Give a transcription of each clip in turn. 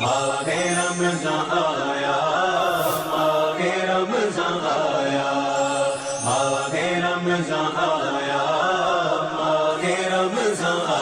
ماہ رمضان آیا، ماہ رمضان آیا، ماہ رمضان آیا، ماہ رمضان آیا۔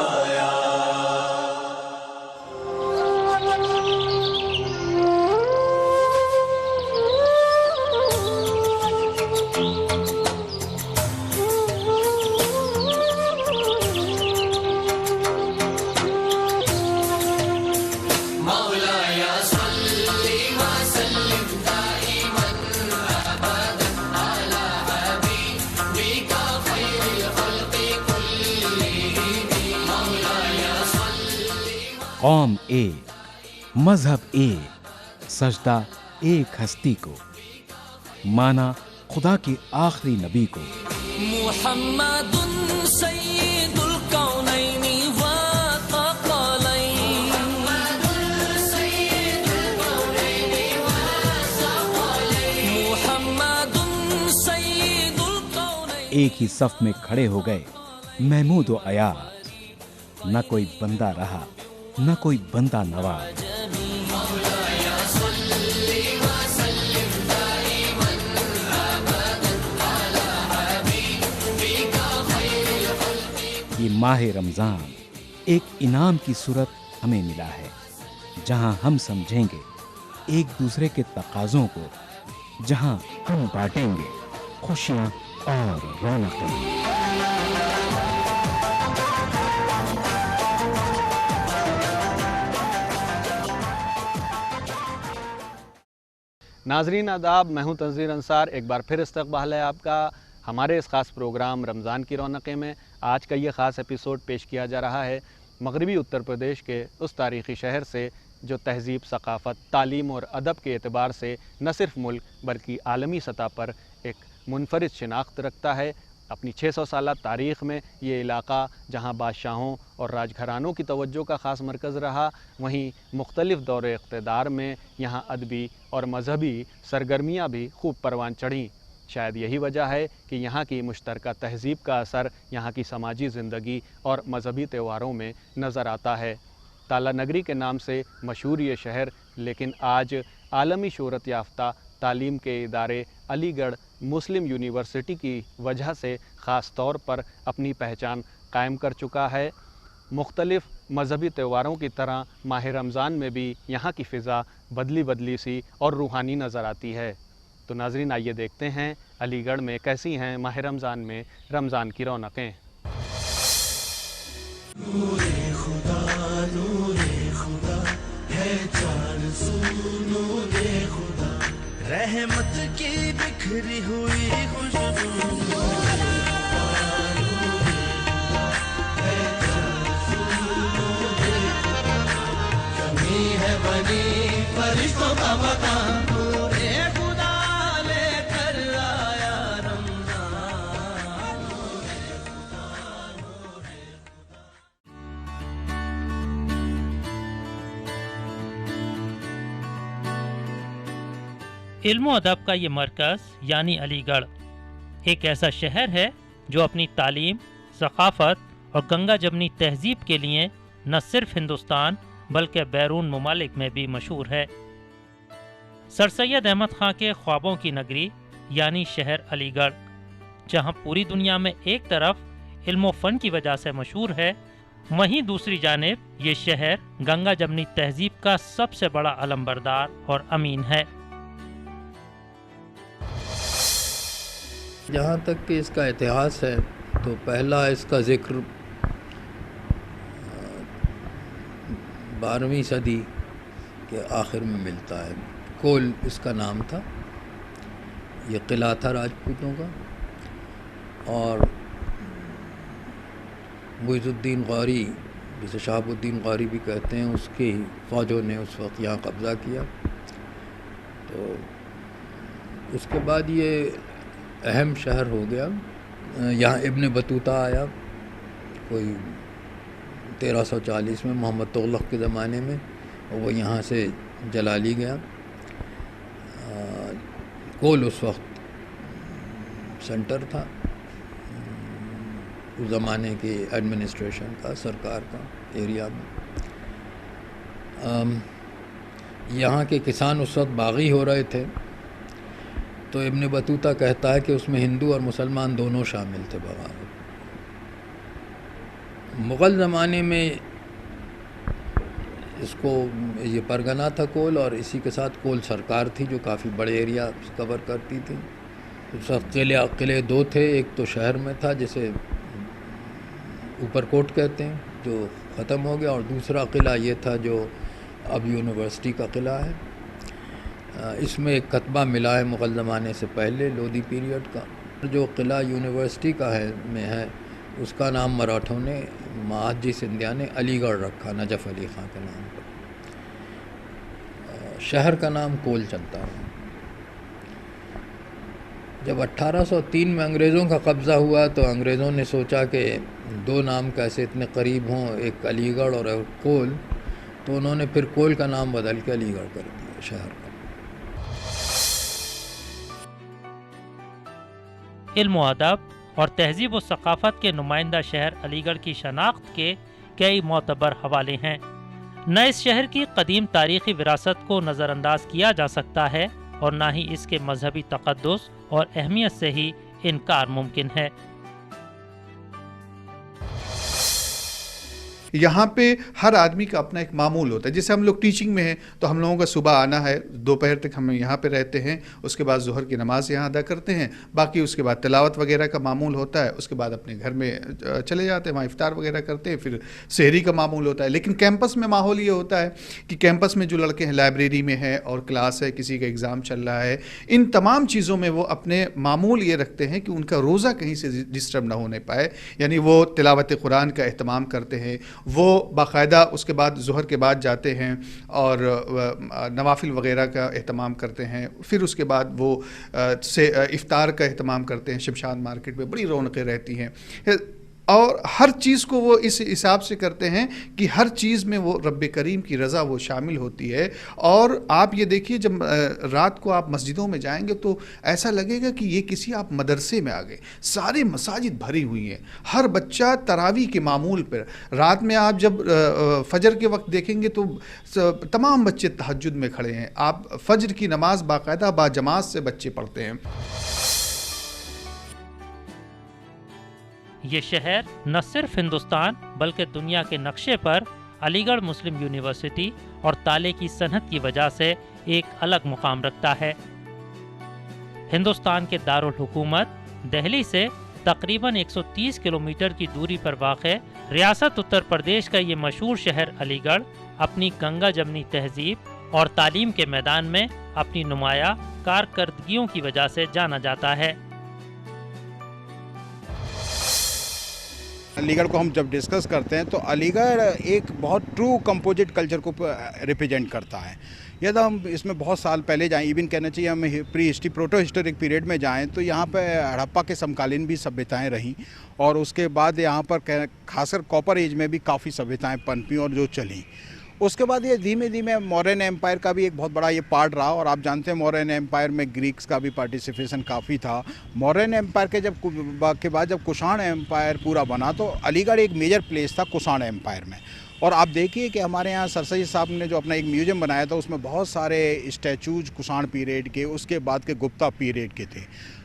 قوم ایک، مذہب ایک، سجدہ ایک ہستی کو، مانا خدا کے آخری نبی کو۔ محمد سید الکونین والثقلین، محمد سید الکونین والثقلین، محمد سید الکونین۔ ایک ہی صف میں کھڑے ہو گئے محمود و ایاز، نہ کوئی بندہ رہا نہ کوئی بندہ نواز۔ یہ ماہ رمضان ایک انعام کی صورت ہمیں ملا ہے، جہاں ہم سمجھیں گے ایک دوسرے کے تقاضوں کو، جہاں ہم بانٹیں گے خوشیاں اور رونقیں۔ ناظرین آداب، میں ہوں تنزیر انصار، ایک بار پھر استقبال ہے آپ کا ہمارے اس خاص پروگرام رمضان کی رونقیں میں۔ آج کا یہ خاص ایپیسوڈ پیش کیا جا رہا ہے مغربی اتر پردیش کے اس تاریخی شہر سے جو تہذیب، ثقافت، تعلیم اور ادب کے اعتبار سے نہ صرف ملک بلکہ عالمی سطح پر ایک منفرد شناخت رکھتا ہے۔ اپنی 600 سالہ تاریخ میں یہ علاقہ جہاں بادشاہوں اور راج گھرانوں کی توجہ کا خاص مرکز رہا، وہیں مختلف دور اقتدار میں یہاں ادبی اور مذہبی سرگرمیاں بھی خوب پروان چڑھیں۔ شاید یہی وجہ ہے کہ یہاں کی مشترکہ تہذیب کا اثر یہاں کی سماجی زندگی اور مذہبی تہواروں میں نظر آتا ہے۔ تالا نگری کے نام سے مشہور یہ شہر لیکن آج عالمی شہرت یافتہ تعلیم کے ادارے علی گڑھ مسلم یونیورسٹی کی وجہ سے خاص طور پر اپنی پہچان قائم کر چکا ہے۔ مختلف مذہبی تہواروں کی طرح ماہ رمضان میں بھی یہاں کی فضا بدلی سی اور روحانی نظر آتی ہے۔ تو ناظرین آئیے دیکھتے ہیں علی گڑھ میں کیسی ہیں ماہ رمضان میں رمضان کی رونقیں۔ نور خدا ہے چار سو نور خدا، رحمت کی بکھری ہوئی خوشبو۔ کمی ہے بنی فرشتوں کا مکان، نور خدا لے کر آیا رمضان۔ علم و ادب کا یہ مرکز یعنی علی گڑھ ایک ایسا شہر ہے جو اپنی تعلیم، ثقافت اور گنگا جمنی تہذیب کے لیے نہ صرف ہندوستان بلکہ بیرون ممالک میں بھی مشہور ہے۔ سر سید احمد خان کے خوابوں کی نگری یعنی شہر علی گڑھ، جہاں پوری دنیا میں ایک طرف علم و فن کی وجہ سے مشہور ہے، وہیں دوسری جانب یہ شہر گنگا جمنی تہذیب کا سب سے بڑا علمبردار اور امین ہے۔ جہاں تک کہ اس کا اتہاس ہے تو پہلا اس کا ذکر 12ویں صدی کے آخر میں ملتا ہے۔ کول اس کا نام تھا، یہ قلعہ تھا راجپوتوں کا، اور معیز الدین غوری جسے شہاب الدین غوری بھی کہتے ہیں، اس کی فوجوں نے اس وقت یہاں قبضہ کیا۔ تو اس کے بعد یہ اہم شہر ہو گیا۔ یہاں ابن بطوطہ آیا کوئی 1340 میں محمد تغلق کے زمانے میں، اور وہ یہاں سے جلالی گیا۔ کول اس وقت سینٹر تھا اس زمانے کی ایڈمنسٹریشن کا، سرکار کا ایریا میں۔ یہاں کے کسان اس وقت باغی ہو رہے تھے، تو ابن بطوطہ کہتا ہے کہ اس میں ہندو اور مسلمان دونوں شامل تھے بغاوت۔ مغل زمانے میں اس کو یہ پرگنہ تھا کول، اور اسی کے ساتھ کول سرکار تھی جو کافی بڑے ایریا کور کرتی تھی۔ اس وقت قلعے دو تھے، ایک تو شہر میں تھا جسے اوپر کوٹ کہتے ہیں جو ختم ہو گیا، اور دوسرا قلعہ یہ تھا جو اب یونیورسٹی کا قلعہ ہے۔ اس میں ایک کتبہ ملا ہے مغل زمانے سے پہلے لودھی پیریڈ کا۔ جو قلعہ یونیورسٹی کا ہے اس کا نام مراٹھوں نے، مہادجی سندھیا نے علی گڑھ رکھا نجف علی خان کے نام پر۔ شہر کا نام کول چلتا ہے۔ جب 1803 میں انگریزوں کا قبضہ ہوا تو انگریزوں نے سوچا کہ دو نام کیسے اتنے قریب ہوں، ایک علی گڑھ اور ایک کول، تو انہوں نے پھر کول کا نام بدل کے علی گڑھ کر دیا شہر کا۔ علم و ادب اور تہذیب و ثقافت کے نمائندہ شہر علی گڑھ کی شناخت کے کئی معتبر حوالے ہیں۔ نہ اس شہر کی قدیم تاریخی وراثت کو نظر انداز کیا جا سکتا ہے اور نہ ہی اس کے مذہبی تقدس اور اہمیت سے ہی انکار ممکن ہے۔ یہاں پہ ہر آدمی کا اپنا ایک معمول ہوتا ہے۔ جیسے ہم لوگ ٹیچنگ میں ہیں تو ہم لوگوں کا صبح آنا ہے، دوپہر تک ہم یہاں پہ رہتے ہیں، اس کے بعد ظہر کی نماز یہاں ادا کرتے ہیں، باقی اس کے بعد تلاوت وغیرہ کا معمول ہوتا ہے، اس کے بعد اپنے گھر میں چلے جاتے ہیں، وہاں افطار وغیرہ کرتے ہیں، پھر سحری کا معمول ہوتا ہے۔ لیکن کیمپس میں ماحول یہ ہوتا ہے کہ کیمپس میں جو لڑکے ہیں لائبریری میں ہے اور کلاس ہے، کسی کا ایگزام چل رہا ہے، ان تمام چیزوں میں وہ اپنے معمول یہ رکھتے ہیں کہ ان کا روزہ کہیں سے ڈسٹرب نہ ہونے پائے، یعنی وہ تلاوت قرآن کا اہتمام کرتے ہیں، وہ باقاعدہ اس کے بعد ظہر کے بعد جاتے ہیں اور نوافل وغیرہ کا اہتمام کرتے ہیں، پھر اس کے بعد وہ افطار کا اہتمام کرتے ہیں۔ شمشاد مارکیٹ میں بڑی رونقیں رہتی ہیں، اور ہر چیز کو وہ اس حساب سے کرتے ہیں کہ ہر چیز میں وہ رب کریم کی رضا وہ شامل ہوتی ہے۔ اور آپ یہ دیکھیے جب رات کو آپ مسجدوں میں جائیں گے تو ایسا لگے گا کہ یہ کسی آپ مدرسے میں آ گئے، سارے مساجد بھری ہوئی ہیں، ہر بچہ تراویح کے معمول پر۔ رات میں آپ جب فجر کے وقت دیکھیں گے تو تمام بچے تہجد میں کھڑے ہیں، آپ فجر کی نماز باقاعدہ با جماعت سے بچے پڑھتے ہیں۔ یہ شہر نہ صرف ہندوستان بلکہ دنیا کے نقشے پر علی گڑھ مسلم یونیورسٹی اور تالے کی صنعت کی وجہ سے ایک الگ مقام رکھتا ہے۔ ہندوستان کے دارالحکومت دہلی سے تقریباً 130 کلومیٹر کی دوری پر واقع ریاست اتر پردیش کا یہ مشہور شہر علی گڑھ اپنی گنگا جمنی تہذیب اور تعلیم کے میدان میں اپنی نمایاں کارکردگیوں کی وجہ سے جانا جاتا ہے۔ علی گڑھ کو ہم جب ڈسکس کرتے ہیں تو علی گڑھ ایک بہت ٹرو کمپوزٹ کلچر کو ریپرزینٹ کرتا ہے۔ یا تو ہم اس میں بہت سال پہلے جائیں، ایون کہنا چاہیے ہم پری ہسٹری پروٹو ہسٹورک پیریڈ میں جائیں تو یہاں پہ ہڑپا کے سمکالین بھی سبھیتائیں رہیں، اور اس کے بعد یہاں پر خاص کر کاپر ایج میں بھی کافی سبھیتائیں پنپیں اور جو چلیں۔ اس کے بعد یہ دھیمے دھیمے مورین ایمپائر کا بھی ایک بہت بڑا یہ پارٹ رہا، اور آپ جانتے ہیں مورین ایمپائر میں گریکس کا بھی پارٹیسپیشن کافی تھا۔ مورین ایمپائر کے بعد جب کشان ایمپائر پورا بنا تو علی گڑھ ایک میجر پلیس تھا کشان ایمپائر میں۔ اور آپ دیکھیے کہ ہمارے یہاں سر سید صاحب نے جو اپنا ایک میوزیم بنایا تھا اس میں بہت سارے اسٹیچوز کشان پیریڈ کے، اس کے بعد کے گپتا پیریڈ کے تھے۔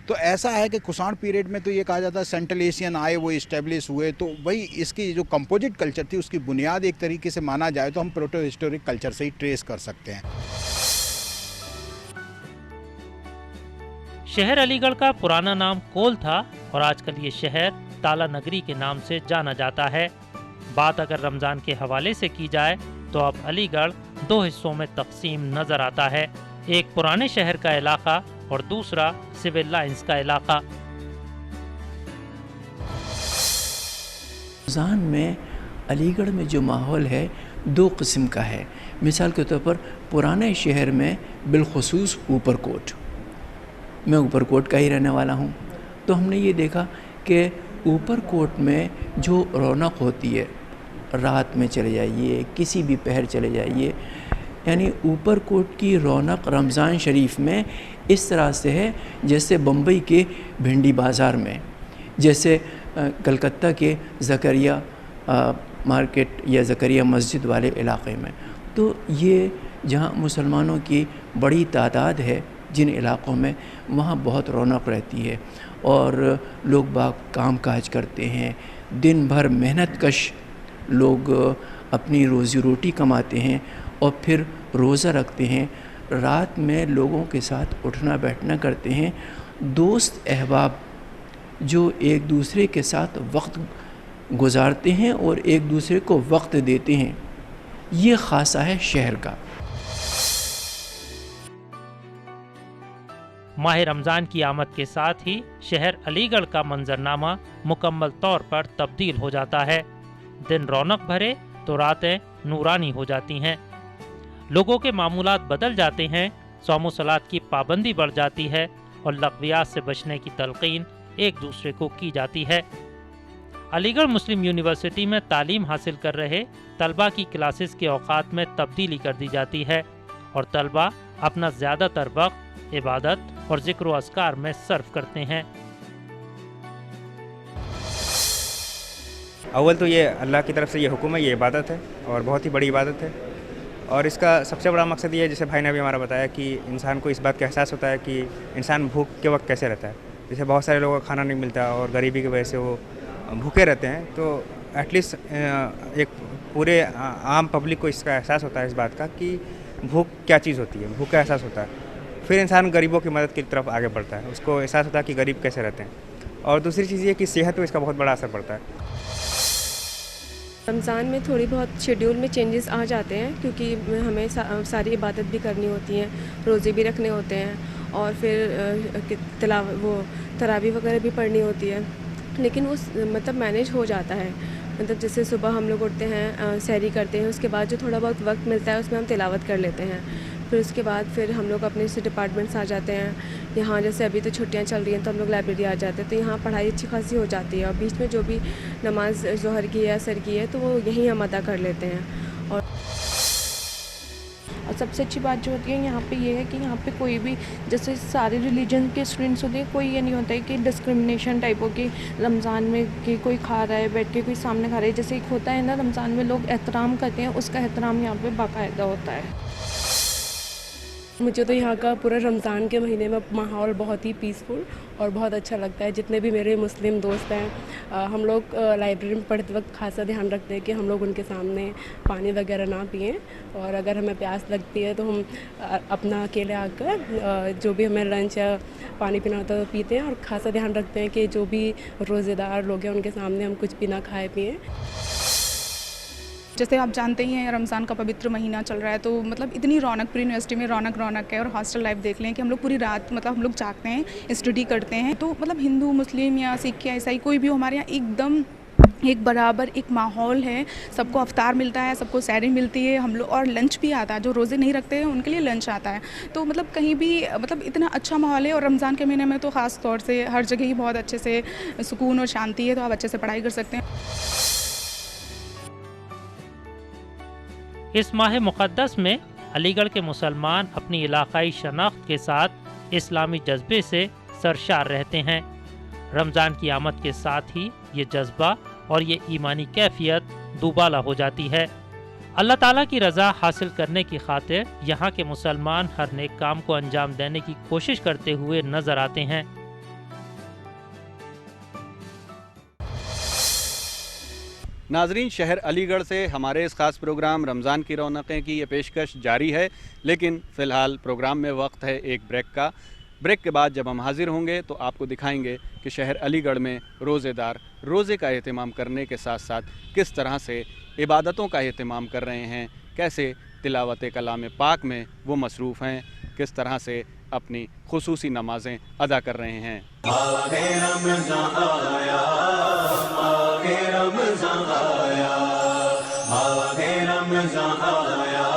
تو ایسا ہے کہ کشان پیریڈ میں تو یہ کہا جاتا ہے سینٹرل ایشین آئے، وہ اسٹیبلش ہوئے، تو وہی اس کی جو کمپوزٹ کلچر تھی اس کی بنیاد ایک طریقے سے مانا جائے تو ہم پروٹو ہسٹورک کلچر سے ہی ٹریس کر سکتے ہیں۔ شہر علی گڑھ کا پرانا نام کول تھا اور آج کل یہ شہر تالا نگری کے نام سے جانا جاتا ہے۔ بات اگر رمضان کے حوالے سے کی جائے تو اب علی گڑھ دو حصوں میں تقسیم نظر آتا ہے، ایک پرانے شہر کا علاقہ اور دوسرا سول لائنز کا علاقہ۔ رمضان میں علی گڑھ میں جو ماحول ہے دو قسم کا ہے۔ مثال کے طور پر پرانے شہر میں بالخصوص اوپر کوٹ، میں اوپر کوٹ کا ہی رہنے والا ہوں، تو ہم نے یہ دیکھا کہ اوپر کوٹ میں جو رونق ہوتی ہے، رات میں چلے جائیے، کسی بھی پہر چلے جائیے، یعنی اوپر کوٹ کی رونق رمضان شریف میں اس طرح سے ہے جیسے بمبئی کے بھنڈی بازار میں، جیسے کلکتہ کے زکریا مارکیٹ یا زکریا مسجد والے علاقے میں۔ تو یہ جہاں مسلمانوں کی بڑی تعداد ہے جن علاقوں میں، وہاں بہت رونق رہتی ہے اور لوگ باغ کام کاج کرتے ہیں، دن بھر محنت کش لوگ اپنی روزی روٹی کماتے ہیں اور پھر روزہ رکھتے ہیں، رات میں لوگوں کے ساتھ اٹھنا بیٹھنا کرتے ہیں، دوست احباب جو ایک دوسرے کے ساتھ وقت گزارتے ہیں اور ایک دوسرے کو وقت دیتے ہیں، یہ خاصہ ہے شہر کا۔ ماہ رمضان کی آمد کے ساتھ ہی شہر علی گڑھ کا منظرنامہ مکمل طور پر تبدیل ہو جاتا ہے۔ دن رونق بھرے تو راتیں نورانی ہو جاتی ہیں، لوگوں کے معمولات بدل جاتے ہیں، صوم و صلات کی پابندی بڑھ جاتی ہے اور لغویات سے بچنے کی تلقین ایک دوسرے کو کی جاتی ہے۔ علی گڑھ مسلم یونیورسٹی میں تعلیم حاصل کر رہے طلبہ کی کلاسز کے اوقات میں تبدیلی کر دی جاتی ہے اور طلبہ اپنا زیادہ تر وقت عبادت اور ذکر و اذکار میں صرف کرتے ہیں۔ اول تو یہ اللہ کی طرف سے یہ حکم ہے، یہ عبادت ہے اور بہت ہی بڑی عبادت ہے، اور اس کا سب سے بڑا مقصد یہ ہے، جیسے بھائی نے بھی ہمارا بتایا، کہ انسان کو اس بات کا احساس ہوتا ہے کہ انسان بھوک کے وقت کیسے رہتا ہے۔ جیسے بہت سارے لوگوں کو کھانا نہیں ملتا اور غریبی کی وجہ سے وہ بھوکے رہتے ہیں، تو ایٹ لیسٹ ایک پورے عام پبلک کو اس کا احساس ہوتا ہے اس بات کا کہ بھوک کیا چیز ہوتی ہے، بھوک کا احساس ہوتا ہے۔ پھر انسان غریبوں کی مدد کی طرف آگے بڑھتا ہے، اس کو احساس ہوتا ہے کہ غریب کیسے رہتے ہیں۔ اور دوسری چیز یہ کہ صحت پہ اس کا بہت بڑا اثر پڑتا ہے۔ رمضان میں تھوڑی بہت شیڈیول میں چینجز آ جاتے ہیں، کیونکہ ہمیں ساری عبادت بھی کرنی ہوتی ہیں، روزے بھی رکھنے ہوتے ہیں اور پھر تراویح وغیرہ بھی پڑھنی ہوتی ہے، لیکن وہ مطلب مینیج ہو جاتا ہے۔ مطلب جیسے صبح ہم لوگ اٹھتے ہیں، سحری کرتے ہیں، اس کے بعد جو تھوڑا بہت وقت ملتا ہے اس میں ہم تلاوت کر لیتے ہیں، پھر اس کے بعد پھر ہم لوگ اپنے سے ڈپارٹمنٹس آ جاتے ہیں۔ یہاں جیسے ابھی تو چھٹیاں چل رہی ہیں تو ہم لوگ لائبریری آ جاتے ہیں، تو یہاں پڑھائی اچھی خاصی ہو جاتی ہے اور بیچ میں جو بھی نماز ظہر کی ہے، عصر کی ہے، تو وہ یہیں ہم ادا کر لیتے ہیں۔ اور سب سے اچھی بات جو ہوتی ہے یہاں پہ یہ ہے کہ یہاں پہ کوئی بھی، جیسے سارے ریلیجن کے اسٹوڈنٹس ہوتے ہیں، کوئی یہ نہیں ہوتا ہے کہ ڈسکرمنیشن ٹائپ ہو کہ رمضان میں کہ کوئی کھا رہا ہے بیٹھ کے، کوئی سامنے کھا رہا ہے۔ جیسے ایک ہوتا ہے نا رمضان میں لوگ احترام کرتے ہیں، اس کا احترام یہاں پہ باقاعدہ ہوتا ہے۔ مجھے تو یہاں کا پورا رمضان کے مہینے میں ماحول بہت ہی پیسفل اور بہت اچھا لگتا ہے۔ جتنے بھی میرے مسلم دوست ہیں، ہم لوگ لائبریری میں پڑھتے وقت خاصا دھیان رکھتے ہیں کہ ہم لوگ ان کے سامنے پانی وغیرہ نہ پئیں، اور اگر ہمیں پیاس لگتی ہے تو ہم اپنا اکیلے آ کر جو بھی ہمیں لنچ یا پانی پینا ہوتا ہے وہ پیتے ہیں، اور خاصا دھیان رکھتے ہیں کہ جو بھی روزے دار لوگ ہیں ان کے سامنے ہم کچھ بھی نہ کھائے پئیں۔ جیسے آپ جانتے ہی ہیں رمضان کا پوتر مہینہ چل رہا ہے، تو مطلب اتنی رونق پوری یونیورسٹی میں رونق ہے، اور ہاسٹل لائف دیکھ لیں کہ ہم لوگ پوری رات مطلب ہم لوگ جاگتے ہیں، اسٹڈی کرتے ہیں، تو مطلب ہندو مسلم یا سکھ یا عیسائی کوئی بھی ہو، ہمارے یہاں ایک دم ایک برابر ایک ماحول ہے، سب کو افطار ملتا ہے، سب کو سحری ملتی ہے، ہم لوگ اور لنچ بھی آتا ہے، جو روزے نہیں رکھتے ہیں ان کے لیے لنچ آتا ہے، تو مطلب کہیں بھی مطلب اتنا اچھا ماحول ہے۔ اور رمضان کے مہینے میں تو خاص طور سے ہر جگہ ہی بہت اچھے سے سکون اور شانتی ہے، تو آپ اچھے سے پڑھائی کر سکتے ہیں۔ اس ماہ مقدس میں علی گڑھ کے مسلمان اپنی علاقائی شناخت کے ساتھ اسلامی جذبے سے سرشار رہتے ہیں۔ رمضان کی آمد کے ساتھ ہی یہ جذبہ اور یہ ایمانی کیفیت دوبالا ہو جاتی ہے۔ اللہ تعالیٰ کی رضا حاصل کرنے کی خاطر یہاں کے مسلمان ہر نیک کام کو انجام دینے کی کوشش کرتے ہوئے نظر آتے ہیں۔ ناظرین، شہر علی گڑھ سے ہمارے اس خاص پروگرام رمضان کی رونقیں کی یہ پیشکش جاری ہے، لیکن فی الحال پروگرام میں وقت ہے ایک بریک کا۔ بریک کے بعد جب ہم حاضر ہوں گے تو آپ کو دکھائیں گے کہ شہر علی گڑھ میں روزے دار روزے کا اہتمام کرنے کے ساتھ ساتھ کس طرح سے عبادتوں کا اہتمام کر رہے ہیں، کیسے تلاوت کلام پاک میں وہ مصروف ہیں، کس طرح سے اپنی خصوصی نمازیں ادا کر رہے ہیں۔ آگے رمضان آیا، آگے رمضان آیا، آگے رمضان آیا،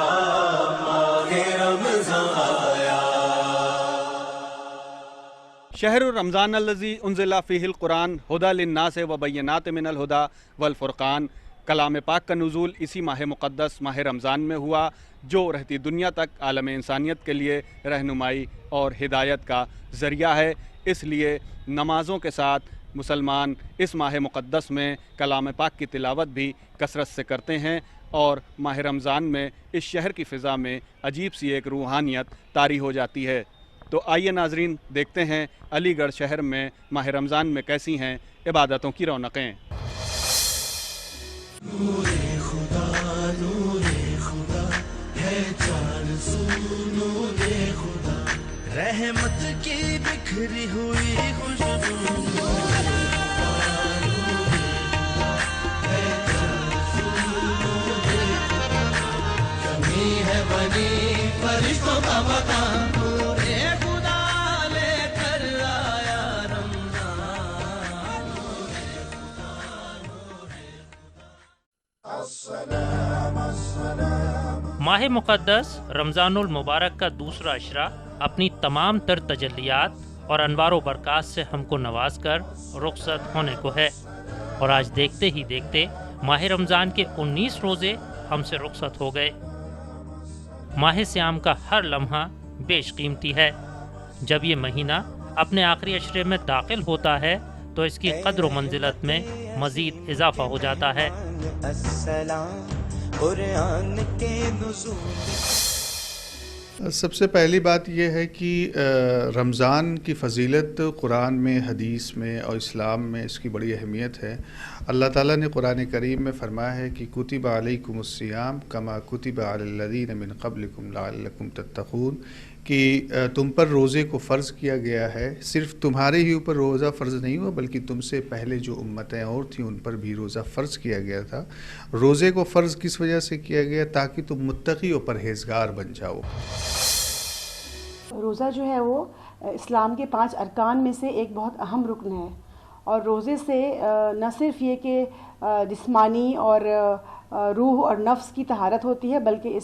آگے رمضان آیا۔ شہر رمضان الذی انزل فیہ القرآن ھدی للناس وبینات من الھدی والفرقان۔ کلام پاک کا نزول اسی ماہ مقدس ماہ رمضان میں ہوا، جو رہتی دنیا تک عالم انسانیت کے لیے رہنمائی اور ہدایت کا ذریعہ ہے۔ اس لیے نمازوں کے ساتھ مسلمان اس ماہ مقدس میں کلام پاک کی تلاوت بھی کثرت سے کرتے ہیں اور ماہ رمضان میں اس شہر کی فضا میں عجیب سی ایک روحانیت طاری ہو جاتی ہے۔ تو آئیے ناظرین دیکھتے ہیں علی گڑھ شہر میں ماہ رمضان میں کیسی ہیں عبادتوں کی رونقیں۔ نور خدا ہے چار سو نور خدا، رحمت کی بکھری ہوئی خوشبو۔ کمی ہے بنی فرشتوں کا مکان، نور خدا لے کر آیا رمضان۔ ماہ مقدس رمضان المبارک کا دوسرا عشرہ اپنی تمام تر تجلیات اور انوار و برکات سے ہم کو نواز کر رخصت ہونے کو ہے، اور آج دیکھتے ہی دیکھتے ماہ رمضان کے 19 روزے ہم سے رخصت ہو گئے۔ ماہ صیام کا ہر لمحہ بیش قیمتی ہے۔ جب یہ مہینہ اپنے آخری عشرے میں داخل ہوتا ہے تو اس کی قدر و منزلت میں مزید اضافہ ہو جاتا ہے۔ سب سے پہلی بات یہ ہے کہ رمضان کی فضیلت قرآن میں، حدیث میں اور اسلام میں اس کی بڑی اہمیت ہے۔ اللہ تعالیٰ نے قرآن کریم میں فرمایا ہے کہ کتب علیکم الصیام کما کتب علی الذین من قبلکم لعلکم تتقون، کہ تم پر روزے کو فرض کیا گیا ہے۔ صرف تمہارے ہی اوپر روزہ فرض نہیں ہوا بلکہ تم سے پہلے جو امتیں اور تھیں ان پر بھی روزہ فرض کیا گیا تھا۔ روزے کو فرض کس وجہ سے کیا گیا؟ تاکہ تم متقی و پرہیزگار بن جاؤ۔ روزہ جو ہے وہ اسلام کے 5 ارکان میں سے ایک بہت اہم رکن ہے، اور روزے سے نہ صرف یہ کہ جسمانی اور روح اور نفس کی طہارت ہوتی ہے، بلکہ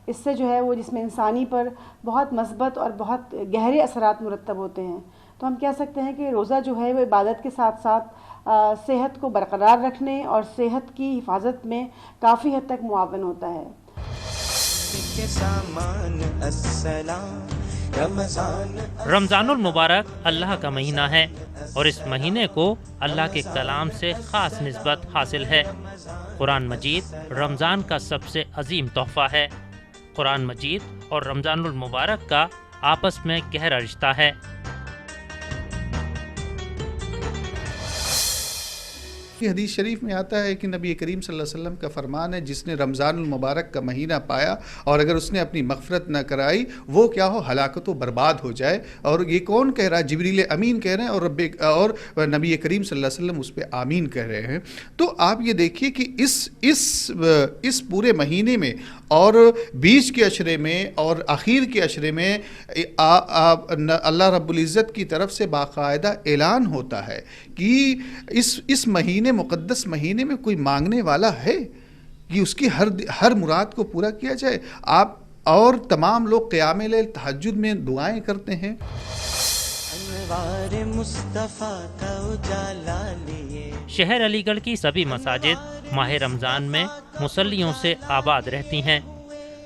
اس سے جو ہے وہ جسم انسانی پر بہت مثبت اور بہت گہرے اثرات مرتب ہوتے ہیں۔ تو ہم کہہ سکتے ہیں کہ روزہ جو ہے وہ عبادت کے ساتھ ساتھ صحت کو برقرار رکھنے اور صحت کی حفاظت میں کافی حد تک معاون ہوتا ہے۔ رمضان المبارک اللہ کا مہینہ ہے، اور اس مہینے کو اللہ کے کلام سے خاص نسبت حاصل ہے۔ قرآن مجید رمضان کا سب سے عظیم تحفہ ہے۔ قرآن مجید اور رمضان المبارک کا آپس میں گہرا رشتہ ہے۔ حدیث شریف میں آتا ہے کہ نبی کریم صلی اللہ علیہ وسلم کا فرمان ہے، جس نے رمضان المبارک کا مہینہ پایا اور اگر اس نے اپنی مغفرت نہ کرائی وہ کیا ہو، ہلاکت و برباد ہو جائے۔ اور یہ کون کہہ رہا ہے؟ جبریل امین کہہ رہے ہیں، اور نبی کریم صلی اللہ علیہ وسلم اس پہ آمین کہہ رہے ہیں۔ تو آپ یہ دیکھیے کہ اس پورے مہینے میں اور بیچ کے عشرے میں اور آخر کے عشرے میں اللہ رب العزت کی طرف سے باقاعدہ اعلان ہوتا ہے کہ اس مہینے مقدس مہینے میں کوئی مانگنے والا ہے کہ اس کی ہر مراد کو پورا کیا جائے۔ آپ اور تمام لوگ قیام لیل تہجد میں دعائیں کرتے ہیں۔ شہر علی گڑھ کی سبھی مساجد ماہ رمضان میں مصلیوں سے آباد رہتی ہیں۔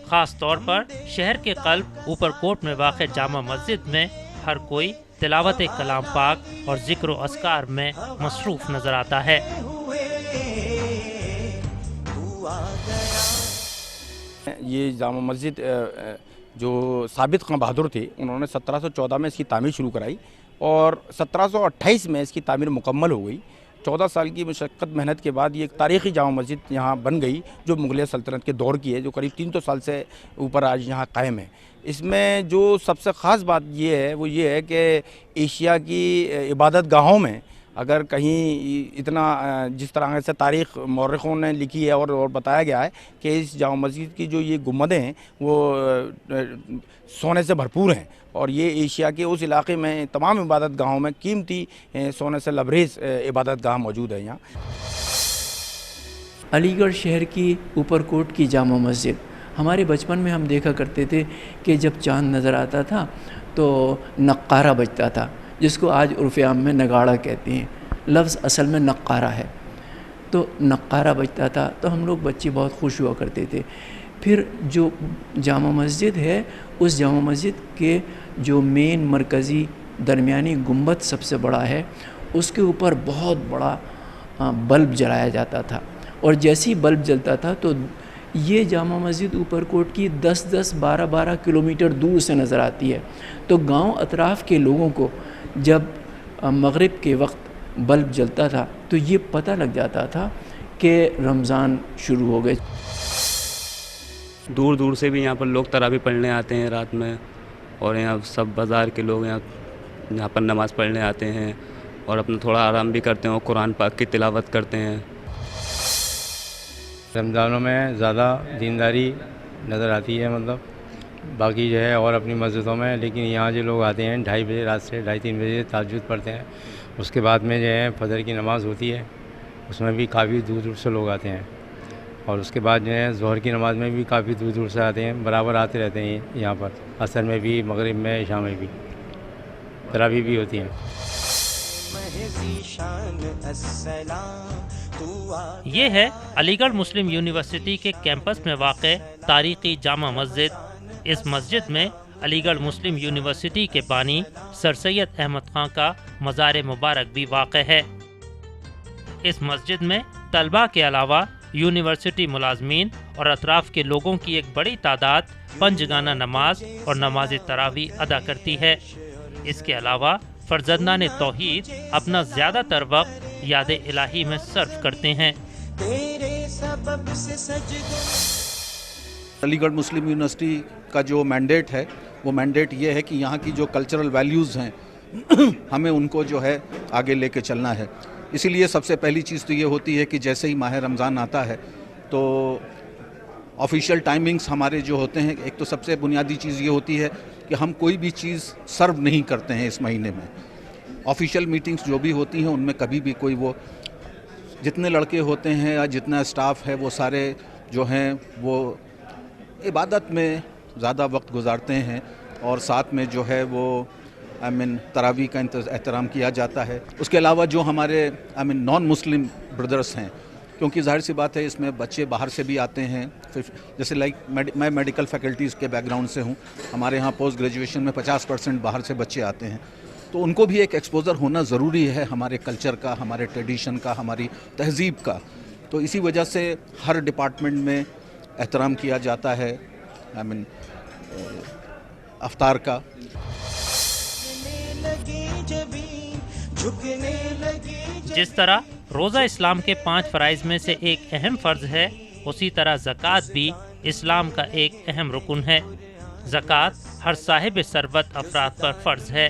خاص طور پر شہر کے قلب اوپر کوٹ میں واقع جامع مسجد میں ہر کوئی تلاوت کلام پاک اور ذکر و اذکار میں مصروف نظر آتا ہے۔ یہ جامع مسجد جو ثابت خاں بہادر تھے، انہوں نے 1714 میں اس کی تعمیر شروع کرائی اور 1728 میں اس کی تعمیر مکمل ہو گئی۔ 14 سال کی مشقت محنت کے بعد یہ ایک تاریخی جامع مسجد یہاں بن گئی جو مغلیہ سلطنت کے دور کی ہے، جو قریب 300 سال سے اوپر آج یہاں قائم ہے۔ اس میں جو سب سے خاص بات یہ ہے وہ یہ ہے کہ ایشیا کی عبادت گاہوں میں اگر کہیں اتنا جس طرح سے تاریخ مورخوں نے لکھی ہے اور بتایا گیا ہے کہ اس جامع مسجد کی جو یہ گنبدیں ہیں وہ سونے سے بھرپور ہیں، اور یہ ایشیا کے اس علاقے میں تمام عبادت گاہوں میں قیمتی سونے سے لبریز عبادت گاہ موجود ہے۔ یہاں علی گڑھ شہر کی اوپر کوٹ کی جامع مسجد، ہمارے بچپن میں ہم دیکھا کرتے تھے کہ جب چاند نظر آتا تھا تو نقارہ بجتا تھا، جس کو آج عرف عام میں نگاڑا کہتے ہیں۔ لفظ اصل میں نقارہ ہے۔ تو نقارہ بجتا تھا تو ہم لوگ بچے بہت خوش ہوا کرتے تھے۔ پھر جو جامع مسجد ہے، اس جامع مسجد کے جو مین مرکزی درمیانی گنبد سب سے بڑا ہے، اس کے اوپر بہت بڑا بلب جلایا جاتا تھا، اور جیسے ہی بلب جلتا تھا تو یہ جامع مسجد اوپر کوٹ کی 10-10 12-12 کلومیٹر دور سے نظر آتی ہے. تو گاؤں اطراف کے لوگوں کو جب مغرب کے وقت بلب جلتا تھا تو یہ پتہ لگ جاتا تھا کہ رمضان شروع ہو گئے. دور دور سے بھی یہاں پر لوگ تراویح پڑھنے آتے ہیں رات میں، اور یہاں سب بازار کے لوگ یہاں پر نماز پڑھنے آتے ہیں اور اپنا تھوڑا آرام بھی کرتے ہیں اور قرآن پاک کی تلاوت کرتے ہیں. رمضانوں میں زیادہ دینداری نظر آتی ہے، مطلب باقی جو ہے اور اپنی مسجدوں میں، لیکن یہاں جو لوگ آتے ہیں 2:30 بجے رات سے 2:30-3 بجے تہجد پڑھتے ہیں. اس کے بعد میں جو ہے فجر کی نماز ہوتی ہے، اس میں بھی کافی دور دور سے لوگ آتے ہیں. اور اس کے بعد جو ہے ظہر کی نماز میں بھی کافی دور دور سے آتے ہیں، برابر آتے رہتے ہیں یہاں پر. عصر میں بھی، مغرب میں، عشاء میں بھی تراویح بھی ہوتی ہیں. یہ ہے علی گڑھ مسلم یونیورسٹی کے کیمپس میں واقع تاریخی جامع مسجد. اس مسجد میں علی گڑھ مسلم یونیورسٹی کے بانی سر سید احمد خان کا مزار مبارک بھی واقع ہے. اس مسجد میں طلباء کے علاوہ یونیورسٹی ملازمین اور اطراف کے لوگوں کی ایک بڑی تعداد پنجگانہ نماز اور نماز تراویح ادا کرتی ہے. اس کے علاوہ فرزندان توحید اپنا زیادہ تر وقت یاد الہی میں صرف کرتے ہیں. علی گڑھ مسلم یونیورسٹی کا جو مینڈیٹ ہے وہ مینڈیٹ یہ ہے کہ یہاں کی جو کلچرل ویلیوز ہیں ہمیں ان کو جو ہے آگے لے کے چلنا ہے. اسی لیے سب سے پہلی چیز تو یہ ہوتی ہے کہ جیسے ہی ماہ رمضان آتا ہے تو آفیشیل ٹائمنگز ہمارے جو ہوتے ہیں، ایک تو سب سے بنیادی چیز یہ ہوتی ہے کہ ہم کوئی بھی چیز سرو نہیں کرتے ہیں اس مہینے میں. آفیشیل میٹنگز جو بھی ہوتی ہیں ان میں کبھی بھی کوئی وہ جتنے لڑکے ہوتے ہیں یا جتنا اسٹاف ہے وہ سارے جو ہیں وہ عبادت میں زیادہ وقت گزارتے ہیں، اور ساتھ میں جو ہے وہ تراویح کا احترام کیا جاتا ہے. اس کے علاوہ جو ہمارے نان مسلم بردرس ہیں، کیونکہ ظاہر سی بات ہے اس میں بچے باہر سے بھی آتے ہیں. جیسے میں میڈیکل فیکلٹیز کے بیک گراؤنڈ سے ہوں، ہمارے ہاں پوسٹ گریجویشن میں 50% باہر سے بچے آتے ہیں، تو ان کو بھی ایک ایکسپوزر ہونا ضروری ہے ہمارے کلچر کا، ہمارے ٹریڈیشن کا، ہماری تہذیب کا. تو اسی وجہ سے ہر ڈپارٹمنٹ میں احترام کیا جاتا ہے افطار کا. جس طرح روزہ اسلام کے 5 فرائض میں سے ایک اہم فرض ہے، اسی طرح زکوٰۃ بھی اسلام کا ایک اہم رکن ہے. زکوٰۃ ہر صاحب ثروت افراد پر فرض ہے.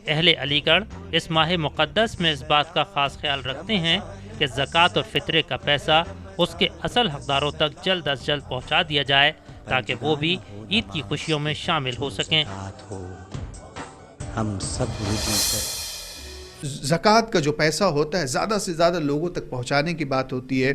اہل علی گڑھ اس ماہ مقدس میں اس بات کا خاص خیال رکھتے ہیں کہ زکوٰۃ اور فطرے کا پیسہ اس کے اصل حقداروں تک جلد از جلد پہنچا دیا جائے تاکہ وہ بھی عید کی خوشیوں میں شامل ہو سکیں. ہم سب زکوٰۃ کا جو پیسہ ہوتا ہے زیادہ سے زیادہ لوگوں تک پہنچانے کی بات ہوتی ہے.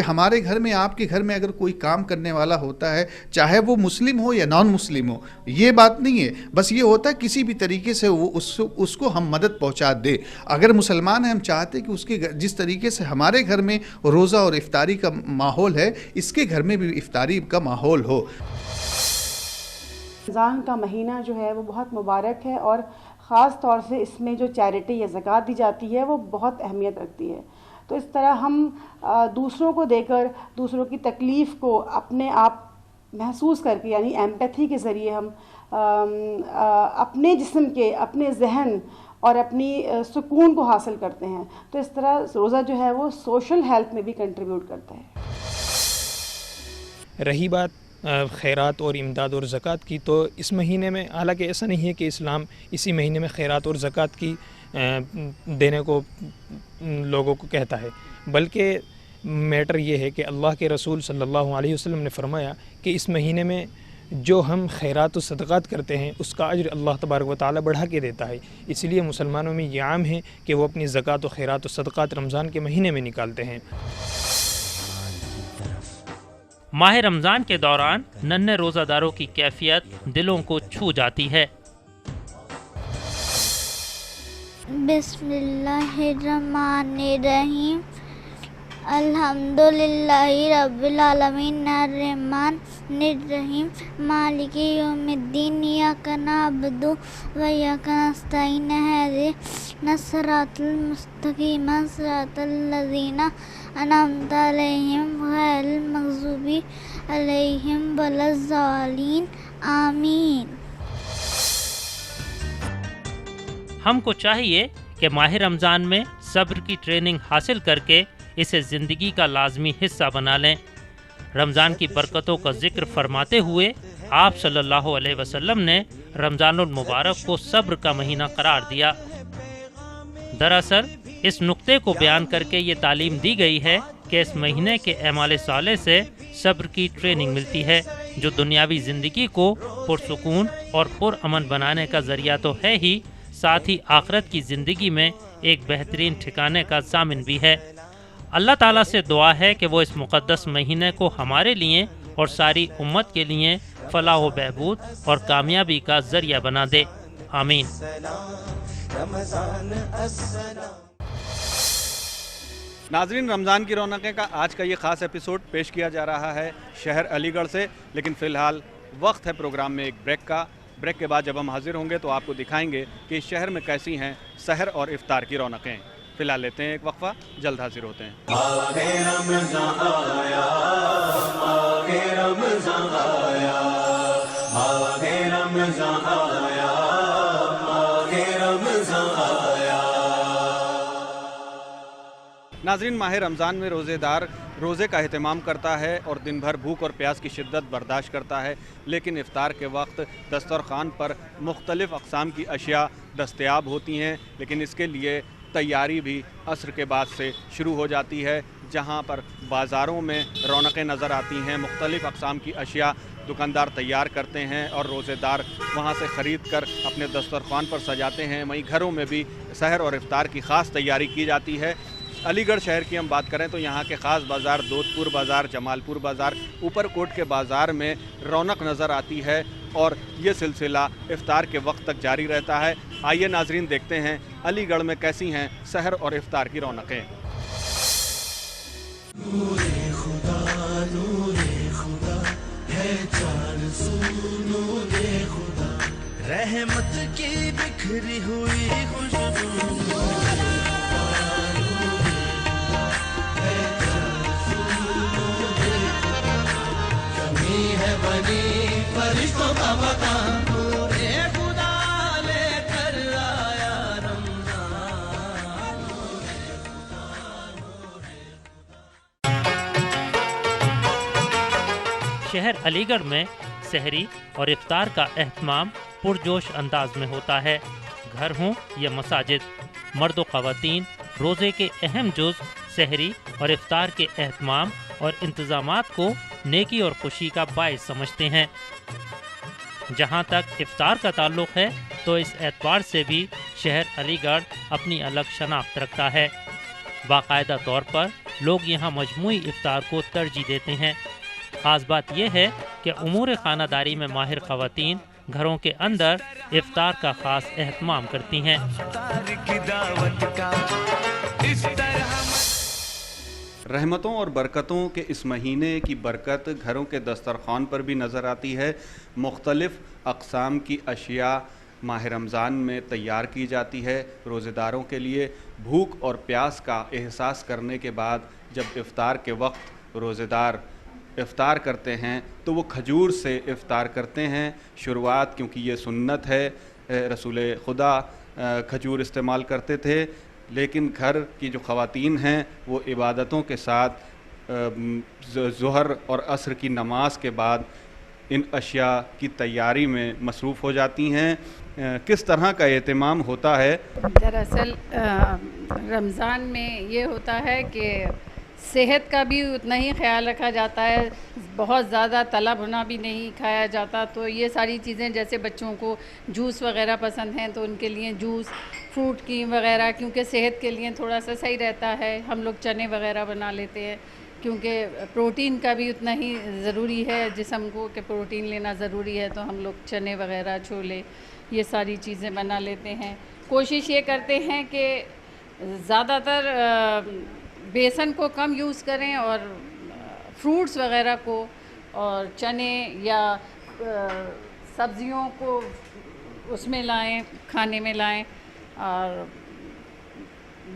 ہمارے گھر میں، آپ کے گھر میں اگر کوئی کام کرنے والا ہوتا ہے، چاہے وہ مسلم ہو یا نان مسلم ہو، یہ بات نہیں ہے، بس یہ ہوتا ہے کسی بھی طریقے سے وہ اس کو ہم مدد پہنچا دیں. اگر مسلمان ہیں، ہم چاہتے کہ اس کے جس طریقے سے ہمارے گھر میں روزہ اور افطاری کا ماحول ہے، اس کے گھر میں بھی افطاری کا ماحول ہو. رمضان کا مہینہ جو ہے وہ بہت مبارک ہے، اور خاص طور سے اس میں جو چیریٹی یا زکوٰۃ دی جاتی ہے وہ بہت اہمیت رکھتی ہے. تو اس طرح ہم دوسروں کو دے کر دوسروں کی تکلیف کو اپنے آپ محسوس کر کے، یعنی ایمپیتھی کے ذریعے ہم اپنے جسم کے، اپنے ذہن اور اپنی سکون کو حاصل کرتے ہیں. تو اس طرح روزہ جو ہے وہ سوشل ہیلتھ میں بھی کنٹریبیوٹ کرتا ہے. رہی بات خیرات اور امداد اور زکوٰۃ کی، تو اس مہینے میں حالانکہ ایسا نہیں ہے کہ اسلام اسی مہینے میں خیرات اور زکوٰۃ کی دینے کو لوگوں کو کہتا ہے، بلکہ میٹر یہ ہے کہ اللہ کے رسول صلی اللہ علیہ وسلم نے فرمایا کہ اس مہینے میں جو ہم خیرات و صدقات کرتے ہیں اس کا اجر اللہ تبارک و تعالی بڑھا کے دیتا ہے. اس لیے مسلمانوں میں یہ عام ہے کہ وہ اپنی زکوٰۃ و خیرات و صدقات رمضان کے مہینے میں نکالتے ہیں. ماہ رمضان کے دوران ننھے روزہ داروں کی کیفیت دلوں کو چھو جاتی ہے. بسم اللہ الرحمن الرحیم. الحمدللہ رب العالمین الرحمن الرحیم مالک یوم الدین. ایاک نعبد و ایاک نستعین اہدنا الصراط المستقیم صراط الذین أنعمت عليهم غير المغضوب عليهم ولا الضالين آمین۔ ہم کو چاہیے کہ ماہ رمضان میں صبر کی ٹریننگ حاصل کر کے اسے زندگی کا لازمی حصہ بنا لیں۔ رمضان کی برکتوں کا ذکر فرماتے ہوئے آپ صلی اللہ علیہ وسلم نے رمضان المبارک کو صبر کا مہینہ قرار دیا۔ دراصل اس نقطے کو بیان کر کے یہ تعلیم دی گئی ہے کہ اس مہینے کے اعمال صالح سے صبر کی ٹریننگ ملتی ہے، جو دنیاوی زندگی کو پرسکون اور پرامن بنانے کا ذریعہ تو ہے ہی، ساتھ ہی آخرت کی زندگی میں ایک بہترین ٹھکانے کا ضامن بھی ہے۔ اللہ تعالیٰ سے دعا ہے کہ وہ اس مقدس مہینے کو ہمارے لیے اور ساری امت کے لیے فلاح و بہبود اور کامیابی کا ذریعہ بنا دے، آمین۔ ناظرین، رمضان کی رونقیں کا آج کا یہ خاص ایپیسوڈ پیش کیا جا رہا ہے شہر علی گڑھ سے، لیکن فی الحال وقت ہے پروگرام میں ایک بریک کا۔ بریک کے بعد جب ہم حاضر ہوں گے تو آپ کو دکھائیں گے کہ اس شہر میں کیسی ہیں سحر اور افطار کی رونقیں۔ فی الحال لیتے ہیں ایک وقفہ، جلد حاضر ہوتے ہیں۔ ماہ رمضان آیا، ماہ رمضان آیا، ماہ رمضان آیا، ماہ رمضان آیا۔ ناظرین، ماہ رمضان میں روزے دار روزے کا اہتمام کرتا ہے اور دن بھر بھوک اور پیاس کی شدت برداشت کرتا ہے، لیکن افطار کے وقت دسترخوان پر مختلف اقسام کی اشیاء دستیاب ہوتی ہیں، لیکن اس کے لیے تیاری بھی عصر کے بعد سے شروع ہو جاتی ہے، جہاں پر بازاروں میں رونقیں نظر آتی ہیں، مختلف اقسام کی اشیاء دکاندار تیار کرتے ہیں اور روزے دار وہاں سے خرید کر اپنے دسترخوان پر سجاتے ہیں۔ وہیں گھروں میں بھی سحر اور افطار کی خاص تیاری کی جاتی ہے۔ علی گڑھ شہر کی ہم بات کریں تو یہاں کے خاص بازار دودھ پور بازار، جمال پور بازار، اوپر کوٹ کے بازار میں رونق نظر آتی ہے اور یہ سلسلہ افطار کے وقت تک جاری رہتا ہے۔ آئیے ناظرین دیکھتے ہیں علی گڑھ میں کیسی ہیں سحر اور افطار کی رونقیں۔ نور خدا ہے چار سو نور خدا، رحمت کی بکھری ہوئی خوشبو۔ ہے بنی فرشتوں کا مکان، نورے خدا لے کر آیا رمضان۔ شہر علی گڑھ میں سحری اور افطار کا اہتمام پرجوش انداز میں ہوتا ہے۔ گھر ہوں یا مساجد، مرد و خواتین روزے کے اہم جز سحری اور افطار کے اہتمام اور انتظامات کو نیکی اور خوشی کا باعث سمجھتے ہیں۔ جہاں تک افطار کا تعلق ہے تو اس اعتبار سے بھی شہر علی گڑھ اپنی الگ شناخت رکھتا ہے۔ باقاعدہ طور پر لوگ یہاں مجموعی افطار کو ترجیح دیتے ہیں۔ خاص بات یہ ہے کہ امور خانہ داری میں ماہر خواتین گھروں کے اندر افطار کا خاص اہتمام کرتی ہیں۔ رحمتوں اور برکتوں کے اس مہینے کی برکت گھروں کے دسترخوان پر بھی نظر آتی ہے۔ مختلف اقسام کی اشیاء ماہ رمضان میں تیار کی جاتی ہے۔ روزے داروں کے لیے بھوک اور پیاس کا احساس کرنے کے بعد جب افطار کے وقت روزے دار افطار کرتے ہیں تو وہ کھجور سے افطار کرتے ہیں۔ شروعات کیونکہ یہ سنت ہے، رسول خدا کھجور استعمال کرتے تھے، لیکن گھر کی جو خواتین ہیں وہ عبادتوں کے ساتھ ظہر اور عصر کی نماز کے بعد ان اشیاء کی تیاری میں مصروف ہو جاتی ہیں۔ کس طرح کا اہتمام ہوتا ہے؟ دراصل رمضان میں یہ ہوتا ہے کہ صحت کا بھی اتنا ہی خیال رکھا جاتا ہے، بہت زیادہ تلا بھنا بھی نہیں کھایا جاتا، تو یہ ساری چیزیں جیسے بچوں کو جوس وغیرہ پسند ہیں تو ان کے لیے جوس، فروٹ کی وغیرہ، کیونکہ صحت کے لیے تھوڑا سا صحیح رہتا ہے۔ ہم لوگ چنے وغیرہ بنا لیتے ہیں کیونکہ پروٹین کا بھی اتنا ہی ضروری ہے جسم کو، کہ پروٹین لینا ضروری ہے، تو ہم لوگ چنے وغیرہ، چھولے، یہ ساری چیزیں بنا لیتے ہیں۔ کوشش یہ کرتے ہیں کہ زیادہ تر بیسن کو کم یوز کریں اور فروٹس وغیرہ کو اور چنے یا سبزیوں کو اس میں لائیں، کھانے میں لائیں، اور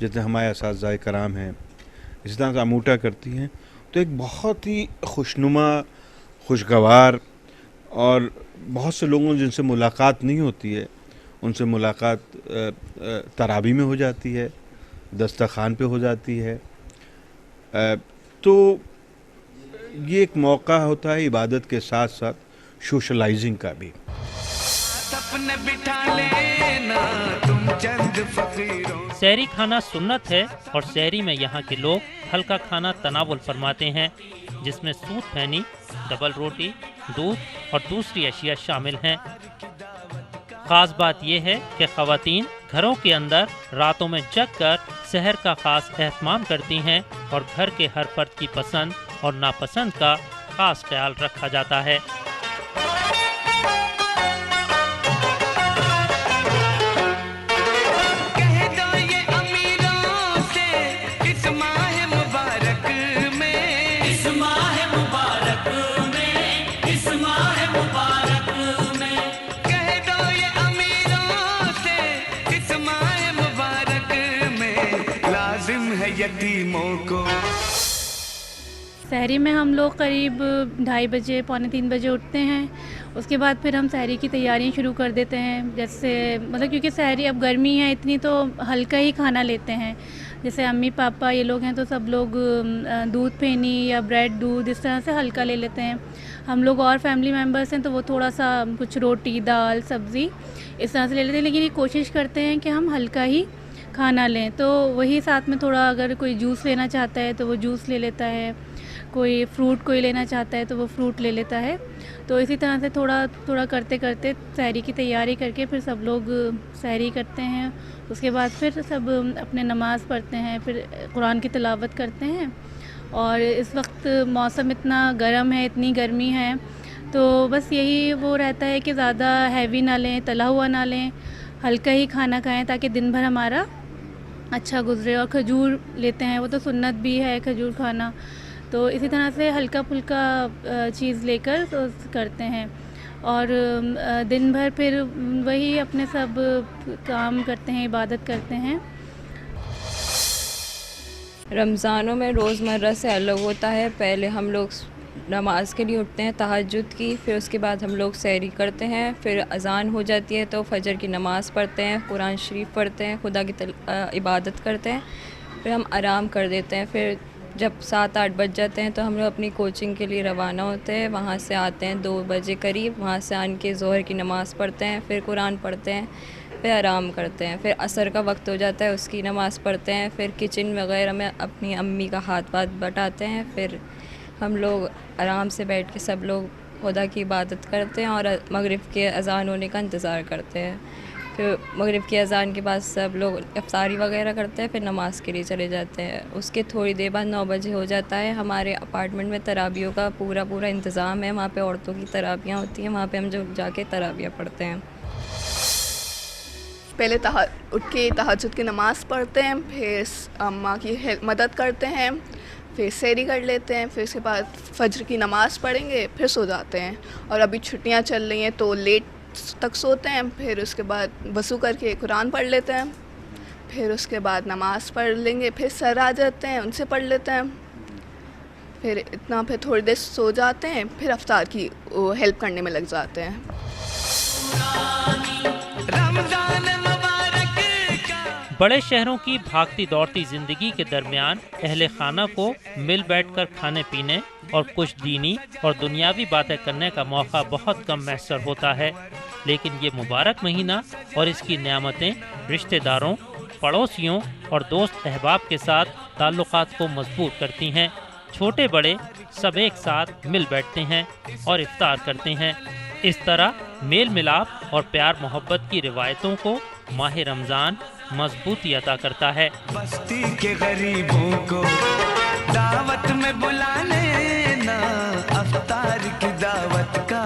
جتنے ہمارے اساتذہ کرام ہیں اسی طرح سے اموٹا کرتی ہیں، تو ایک بہت ہی خوشنما، خوشگوار، اور بہت سے لوگوں جن سے ملاقات نہیں ہوتی ہے ان سے ملاقات تراویح میں ہو جاتی ہے، دسترخوان پہ ہو جاتی ہے. تو یہ ایک موقع ہوتا ہے عبادت کے ساتھ ساتھ سوشلائزنگ کا بھی. سحری کھانا سنت ہے اور سحری میں یہاں کے لوگ ہلکا کھانا تناول فرماتے ہیں جس میں سوت پھینی، ڈبل روٹی، دودھ اور دوسری اشیاء شامل ہیں. خاص بات یہ ہے کہ خواتین گھروں کے اندر راتوں میں جگ کر سحر کا خاص اہتمام کرتی ہیں اور گھر کے ہر فرد کی پسند اور ناپسند کا خاص خیال رکھا جاتا ہے. سحری میں ہم لوگ قریب 2:30 بجے، 2:45 بجے اٹھتے ہیں. اس کے بعد پھر ہم سحری کی تیاریاں شروع کر دیتے ہیں. جیسے مطلب کیونکہ سحری اب گرمی ہے اتنی تو ہلکا ہی کھانا لیتے ہیں. جیسے امی پاپا یہ لوگ ہیں تو سب لوگ دودھ پھینی یا بریڈ دودھ اس طرح سے ہلکا لے لیتے ہیں. ہم لوگ اور فیملی ممبرس ہیں تو وہ تھوڑا سا کچھ روٹی، دال، سبزی اس طرح سے لے لیتے ہیں. لیکن یہ کوشش کرتے ہیں کہ ہم ہلکا ہی کھانا لیں. تو وہی ساتھ میں تھوڑا اگر کوئی جوس لینا چاہتا ہے تو وہ جوس لے لیتا ہے، کوئی فروٹ کوئی لینا چاہتا ہے تو وہ فروٹ لے لیتا ہے. تو اسی طرح سے تھوڑا تھوڑا کرتے کرتے سحری کی تیاری کر کے پھر سب لوگ سحری کرتے ہیں. اس کے بعد پھر سب اپنے نماز پڑھتے ہیں، پھر قرآن کی تلاوت کرتے ہیں. اور اس وقت موسم اتنا گرم ہے، اتنی گرمی ہے، تو بس یہی وہ رہتا ہے کہ زیادہ ہیوی نہ لیں، تلا ہوا نہ لیں، ہلکا ہی کھانا کھائیں تاکہ دن بھر ہمارا اچھا گزرے. اور کھجور لیتے ہیں، وہ تو سنت بھی ہے کھجور کھانا. تو اسی طرح سے ہلکا پھلکا چیز لے کر کرتے ہیں. اور دن بھر پھر وہی اپنے سب کام کرتے ہیں، عبادت کرتے ہیں. رمضانوں میں روزمرہ سے الگ ہوتا ہے. پہلے ہم لوگ نماز کے لیے اٹھتے ہیں تہجد کی، پھر اس کے بعد ہم لوگ سحری کرتے ہیں، پھر اذان ہو جاتی ہے تو فجر کی نماز پڑھتے ہیں، قرآن شریف پڑھتے ہیں، خدا کی عبادت کرتے ہیں، پھر ہم آرام کر دیتے ہیں. پھر جب 7-8 بج جاتے ہیں تو ہم لوگ اپنی کوچنگ کے لیے روانہ ہوتے ہیں. وہاں سے آتے ہیں 2 بجے قریب، وہاں سے آن کے ظہر کی نماز پڑھتے ہیں، پھر قرآن پڑھتے ہیں، پھر آرام کرتے ہیں. پھر عصر کا وقت ہو جاتا ہے، اس کی نماز پڑھتے ہیں، پھر کچن وغیرہ میں اپنی امی کا ہاتھ بٹاتے ہیں. پھر ہم لوگ آرام سے بیٹھ کے سب لوگ خدا کی عبادت کرتے ہیں اور مغرب کے اذان ہونے کا انتظار کرتے ہیں. پھر مغرب کی اذان کے بعد سب لوگ افطاری وغیرہ کرتے ہیں، پھر نماز کے لیے چلے جاتے ہیں. اس کے تھوڑی دیر بعد 9 بجے ہو جاتا ہے. ہمارے اپارٹمنٹ میں تراویحوں کا پورا انتظام ہے. وہاں پہ عورتوں کی تراویحیں ہوتی ہیں، وہاں پہ ہم جا کے تراویح پڑھتے ہیں. پہلے اٹھ کے تہجد کی نماز پڑھتے ہیں، پھر اماں کی مدد کرتے ہیں، پھر سحری کر لیتے ہیں، پھر اس کے بعد فجر کی نماز پڑھیں گے، پھر سو جاتے ہیں. اور ابھی چھٹیاں چل رہی ہیں تو لیٹ تک سوتے ہیں. پھر اس کے بعد وضو کر کے قرآن پڑھ لیتے ہیں، پھر اس کے بعد نماز پڑھ لیں گے، پھر سر آ جاتے ہیں ان سے پڑھ لیتے ہیں، پھر پھر تھوڑی دیر سو جاتے ہیں، پھر افطار کی ہیلپ کرنے میں لگ جاتے ہیں. بڑے شہروں کی بھاگتی دوڑتی زندگی کے درمیان اہل خانہ کو مل بیٹھ کر کھانے پینے اور کچھ دینی اور دنیاوی باتیں کرنے کا موقع بہت کم میسر ہوتا ہے. لیکن یہ مبارک مہینہ اور اس کی نعمتیں رشتہ داروں، پڑوسیوں اور دوست احباب کے ساتھ تعلقات کو مضبوط کرتی ہیں. چھوٹے بڑے سب ایک ساتھ مل بیٹھتے ہیں اور افطار کرتے ہیں. اس طرح میل ملاپ اور پیار محبت کی روایتوں کو ماہ رمضان مضبوطی عطا کرتا ہے. بستی کے غریبوں کو دعوت میں بلا لینا، افطار کی دعوت کا.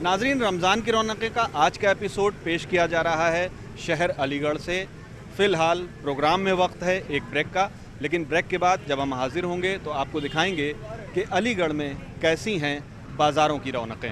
ناظرین، رمضان کی رونقیں کا آج کا ایپیسوڈ پیش کیا جا رہا ہے شہر علی گڑھ سے. فی الحال پروگرام میں وقت ہے ایک بریک کا، لیکن بریک کے بعد جب ہم حاضر ہوں گے تو آپ کو دکھائیں گے کہ علی گڑھ میں کیسی ہیں بازاروں کی رونقیں.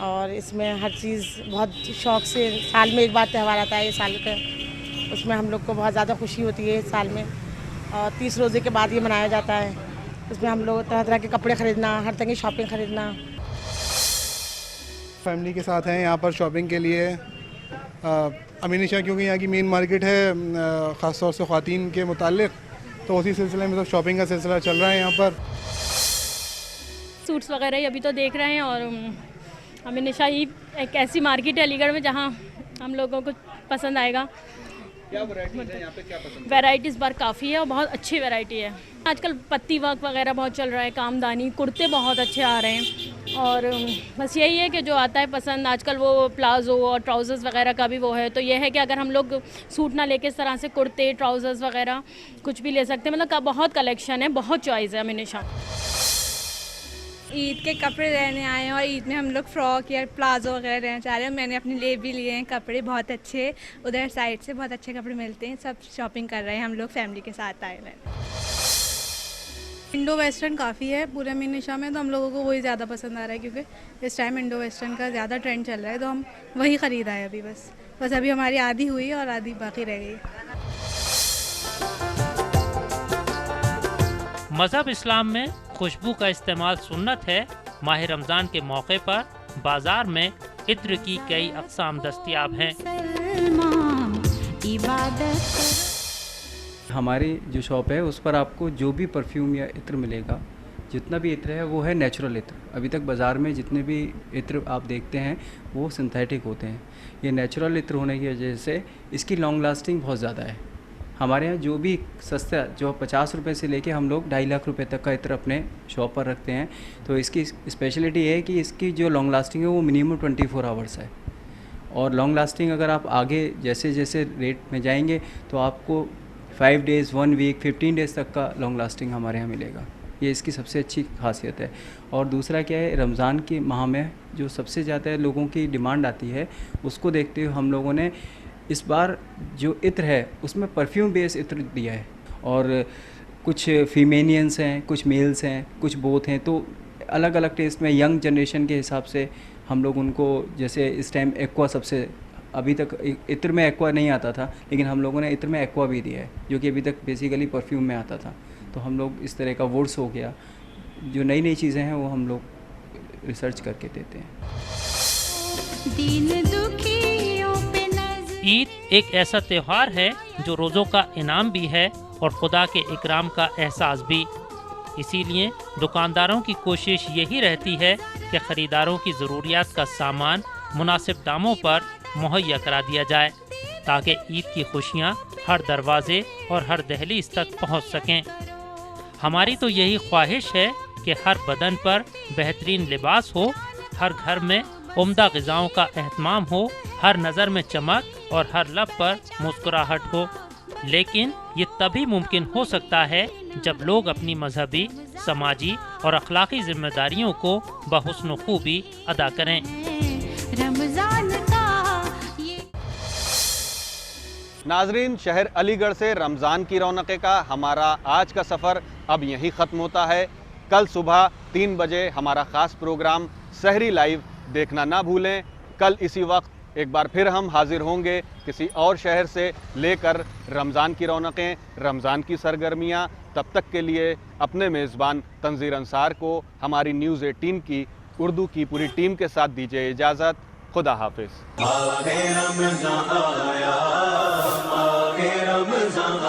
اور اس میں ہر چیز بہت شوق سے سال میں ایک بار تہوار آتا ہے یہ سال کا، اس میں ہم لوگ کو بہت زیادہ خوشی ہوتی ہے سال میں، اور 30 روزے کے بعد یہ منایا جاتا ہے۔ اس میں ہم لوگ طرح طرح کے کپڑے خریدنا، ہر طرح کی شاپنگ خریدنا۔ فیملی کے ساتھ ہیں یہاں پر شاپنگ کے لیے امین شاہ، کیونکہ یہاں کی مین مارکیٹ ہے خاص طور سے خواتین کے متعلق، تو اسی سلسلے میں تو شاپنگ کا سلسلہ چل رہا ہے یہاں پر۔ سوٹس وغیرہ ہی ابھی تو دیکھ رہے ہیں، اور امین شاہ ہی ایک ایسی مارکیٹ ہے علی گڑھ میں جہاں ہم لوگوں کو پسند آئے گا۔ کیا ورائٹیز ہیں یہاں پہ، کیا پسند؟ ویرائٹیز بار کافی ہے اور بہت اچھی ویرائٹی ہے۔ آج کل پتی ورک وغیرہ بہت چل رہا ہے، کامدانی کرتے بہت اچھے آ رہے ہیں، اور بس یہی ہے کہ جو آتا ہے پسند آج کل وہ پلازو اور ٹراؤزرز وغیرہ کا بھی وہ ہے، تو یہ ہے کہ اگر ہم لوگ سوٹ نہ لے کے اس طرح سے کرتے ٹراؤزرز وغیرہ کچھ بھی لے سکتے ہیں، مطلب بہت کلیکشن ہے، بہت چوائس ہے امین شاہ۔ عید کے کپڑے لینے آئے ہیں اور عید میں ہم لوگ فراک یا پلازو وغیرہ لینا چاہ رہے ہیں۔ میں نے اپنے لیے بھی لیے ہیں کپڑے بہت اچھے، ادھر سائڈ سے بہت اچھے کپڑے ملتے ہیں، سب شاپنگ کر رہے ہیں، ہم لوگ فیملی کے ساتھ آئے ہیں۔ انڈو ویسٹرن کافی ہے پورے امین شاہ میں، تو ہم لوگوں کو وہی زیادہ پسند آ رہا ہے کیونکہ اس ٹائم انڈو ویسٹرن کا زیادہ ٹرینڈ چل رہا ہے، تو ہم وہی خریدا ہے ابھی۔ بس ابھی ہماری آدھی ہوئی اور آدھی باقی رہ گئی۔ مذہب اسلام میں خوشبو کا استعمال سنت ہے۔ ماہ رمضان کے موقع پر بازار میں عطر کی کئی اقسام دستیاب ہیں۔ ہماری جو شاپ ہے اس پر آپ کو جو بھی پرفیوم یا عطر ملے گا، جتنا بھی عطر ہے وہ ہے نیچرل عطر۔ ابھی تک بازار میں جتنے بھی عطر آپ دیکھتے ہیں وہ سنتھیٹک ہوتے ہیں، یہ نیچرل عطر ہونے کی وجہ سے اس کی لانگ لاسٹنگ بہت زیادہ ہے۔ ہمارے ہاں جو بھی سستا، جو 50 روپے سے لے کے ہم لوگ 2.5 لاکھ روپے تک کا عطر اپنے شاپ پر رکھتے ہیں، تو اس کی اسپیشلٹی یہ ہے کہ اس کی جو لانگ لاسٹنگ ہے وہ منیمم 24 آورس ہے، اور لانگ لاسٹنگ اگر آپ آگے جیسے جیسے ریٹ میں جائیں گے تو آپ کو 5 ڈیز، 1 ویک، 15 ڈیز تک کا لانگ لاسٹنگ ہمارے یہاں ملے گا۔ یہ اس کی سب سے اچھی خاصیت ہے۔ اور دوسرا کیا ہے، رمضان کے ماہ میں جو سب سے زیادہ لوگوں کی ڈیمانڈ آتی ہے، اس کو دیکھتے ہوئے ہم لوگوں نے اس بار جو عطر ہے اس میں پرفیوم بیس عطر دیا ہے، اور کچھ فیمینینس ہیں، کچھ میلز ہیں، کچھ بوتھ ہیں، تو الگ الگ ٹیسٹ میں ینگ جنریشن کے حساب سے ہم لوگ ان کو، جیسے اس ٹائم ایکوا سب سے، ابھی تک عطر میں ایکوا نہیں آتا تھا، لیکن ہم لوگوں نے عطر میں ایکوا بھی دیا ہے جو کہ ابھی تک بیسیکلی پرفیوم میں آتا تھا، تو ہم لوگ اس طرح کا ووڈس ہو گیا، جو نئی نئی چیزیں ہیں وہ ہم لوگ ریسرچ کر کے دیتے ہیں۔ عید ایک ایسا تہوار ہے جو روزوں کا انعام بھی ہے اور خدا کے اکرام کا احساس بھی۔ اسی لیے دکانداروں کی کوشش یہی رہتی ہے کہ خریداروں کی ضروریات کا سامان مناسب داموں پر مہیا کرا دیا جائے، تاکہ عید کی خوشیاں ہر دروازے اور ہر دہلیز تک پہنچ سکیں۔ ہماری تو یہی خواہش ہے کہ ہر بدن پر بہترین لباس ہو، ہر گھر میں عمدہ غذاؤں کا اہتمام ہو، ہر نظر میں چمک اور ہر لب پر مسکراہٹ ہو، لیکن یہ تبھی ممکن ہو سکتا ہے جب لوگ اپنی مذہبی، سماجی اور اخلاقی ذمہ داریوں کو بحسن و خوبی ادا کریں۔ ناظرین، شہر علی گڑھ سے رمضان کی رونقیں کا ہمارا آج کا سفر اب یہیں ختم ہوتا ہے۔ کل صبح 3 بجے ہمارا خاص پروگرام سحری لائیو دیکھنا نہ بھولیں۔ کل اسی وقت ایک بار پھر ہم حاضر ہوں گے کسی اور شہر سے لے کر رمضان کی رونقیں، رمضان کی سرگرمیاں۔ تب تک کے لیے اپنے میزبان تنزیر انصار کو ہماری نیوز 18 کی اردو کی پوری ٹیم کے ساتھ دیجیے اجازت۔ خدا حافظ۔ رمضان آیا، رمضان